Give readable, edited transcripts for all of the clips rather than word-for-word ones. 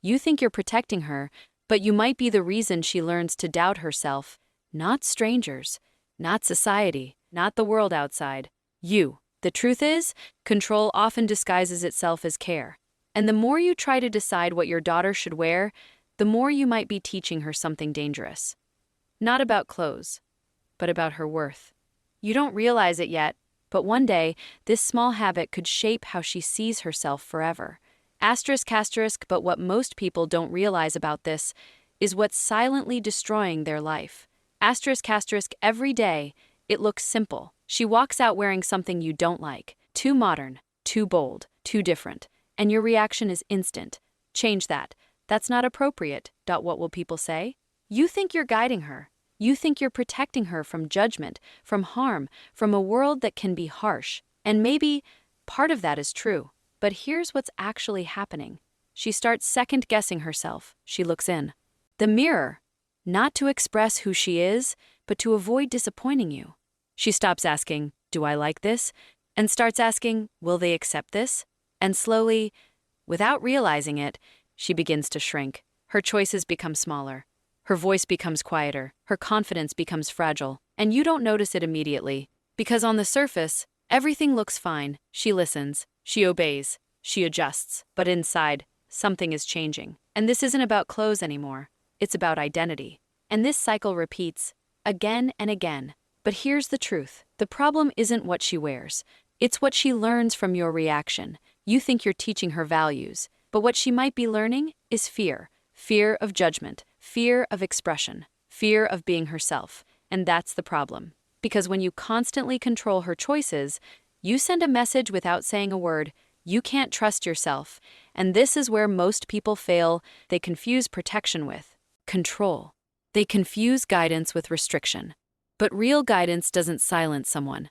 You think you're protecting her, but you might be the reason she learns to doubt herself. Not strangers, not society, not the world outside. You. The truth is, control often disguises itself as care. And the more you try to decide what your daughter should wear, the more you might be teaching her something dangerous. Not about clothes, but about her worth. You don't realize it yet, but one day, this small habit could shape how she sees herself forever. Asterisk asterisk, but what most people don't realize about this is what's silently destroying their life. Asterisk asterisk, every day, it looks simple. She walks out wearing something you don't like. Too modern, too bold, too different. And your reaction is instant. Change that. That's not appropriate. What will people say? You think you're guiding her. You think you're protecting her from judgment, from harm, from a world that can be harsh. And maybe part of that is true. But here's what's actually happening. She starts second-guessing herself. She looks in the mirror, not to express who she is, but to avoid disappointing you. She stops asking, "Do I like this?" and starts asking, "Will they accept this?" And slowly, without realizing it, she begins to shrink. Her choices become smaller. Her voice becomes quieter. Her confidence becomes fragile. And you don't notice it immediately, because on the surface, everything looks fine. She listens. She obeys. She adjusts. But inside, something is changing. And this isn't about clothes anymore. It's about identity. And this cycle repeats again and again. But here's the truth. The problem isn't what she wears. It's what she learns from your reaction. You think you're teaching her values, but what she might be learning is fear. Fear of judgment, fear of expression, fear of being herself. And that's the problem. Because when you constantly control her choices, you send a message without saying a word. You can't trust yourself. And this is where most people fail. They confuse protection with control. They confuse guidance with restriction. But real guidance doesn't silence someone.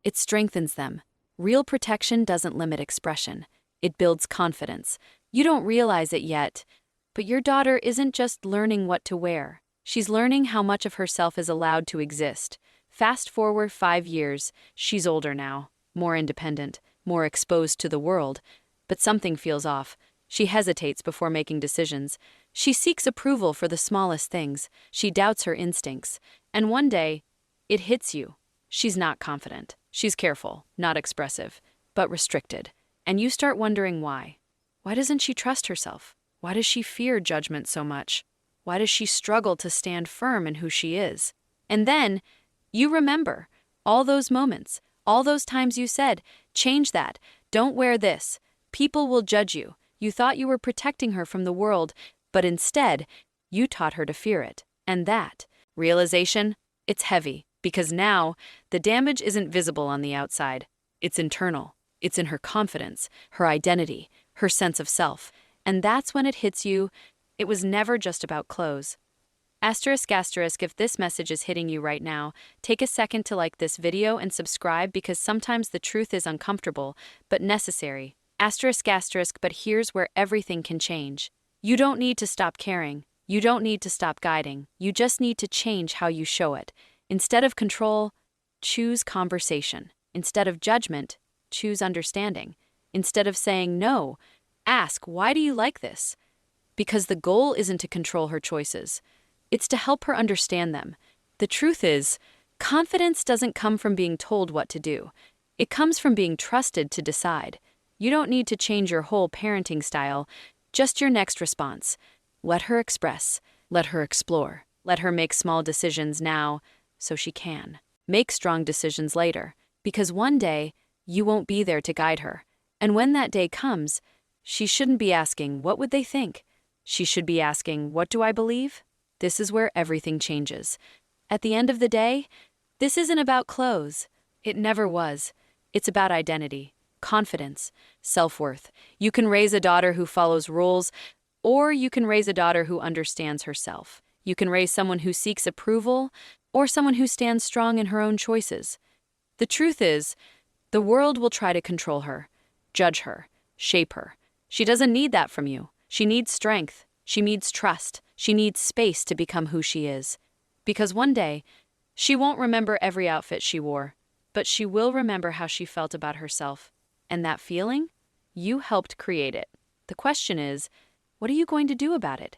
It strengthens them. Real protection doesn't limit expression. It builds confidence. You don't realize it yet, but your daughter isn't just learning what to wear. She's learning how much of herself is allowed to exist. Fast forward 5 years, she's older now, more independent, more exposed to the world, but something feels off. She hesitates before making decisions. She seeks approval for the smallest things. She doubts her instincts. And one day, it hits you. She's not confident. She's careful, not expressive, but restricted. And you start wondering why. Why doesn't she trust herself? Why does she fear judgment so much? Why does she struggle to stand firm in who she is? And then, you remember all those moments, all those times you said, "Change that, don't wear this, people will judge you." You thought you were protecting her from the world, but instead, you taught her to fear it. And that realization, it's heavy, because now, the damage isn't visible on the outside. It's internal. It's in her confidence, her identity, her sense of self. And that's when it hits you, it was never just about clothes. Asterisk asterisk, if this message is hitting you right now, take a second to like this video and subscribe, because sometimes the truth is uncomfortable, but necessary. Asterisk asterisk, but here's where everything can change. You don't need to stop caring. You don't need to stop guiding. You just need to change how you show it. Instead of control, choose conversation. Instead of judgment, choose understanding. Instead of saying no, ask, "Why do you like this?" Because the goal isn't to control her choices. It's to help her understand them. The truth is, confidence doesn't come from being told what to do. It comes from being trusted to decide. You don't need to change your whole parenting style, just your next response. Let her express. Let her explore. Let her make small decisions now, so she can make strong decisions later. Because one day, you won't be there to guide her. And when that day comes, she shouldn't be asking, "What would they think?" She should be asking, "What do I believe?" This is where everything changes. At the end of the day, this isn't about clothes. It never was. It's about identity, confidence, self-worth. You can raise a daughter who follows rules, or you can raise a daughter who understands herself. You can raise someone who seeks approval, or someone who stands strong in her own choices. The truth is, the world will try to control her, judge her, shape her. She doesn't need that from you. She needs strength. She needs trust. She needs space to become who she is. Because one day, she won't remember every outfit she wore, but she will remember how she felt about herself. And that feeling? You helped create it. The question is, What are you going to do about it?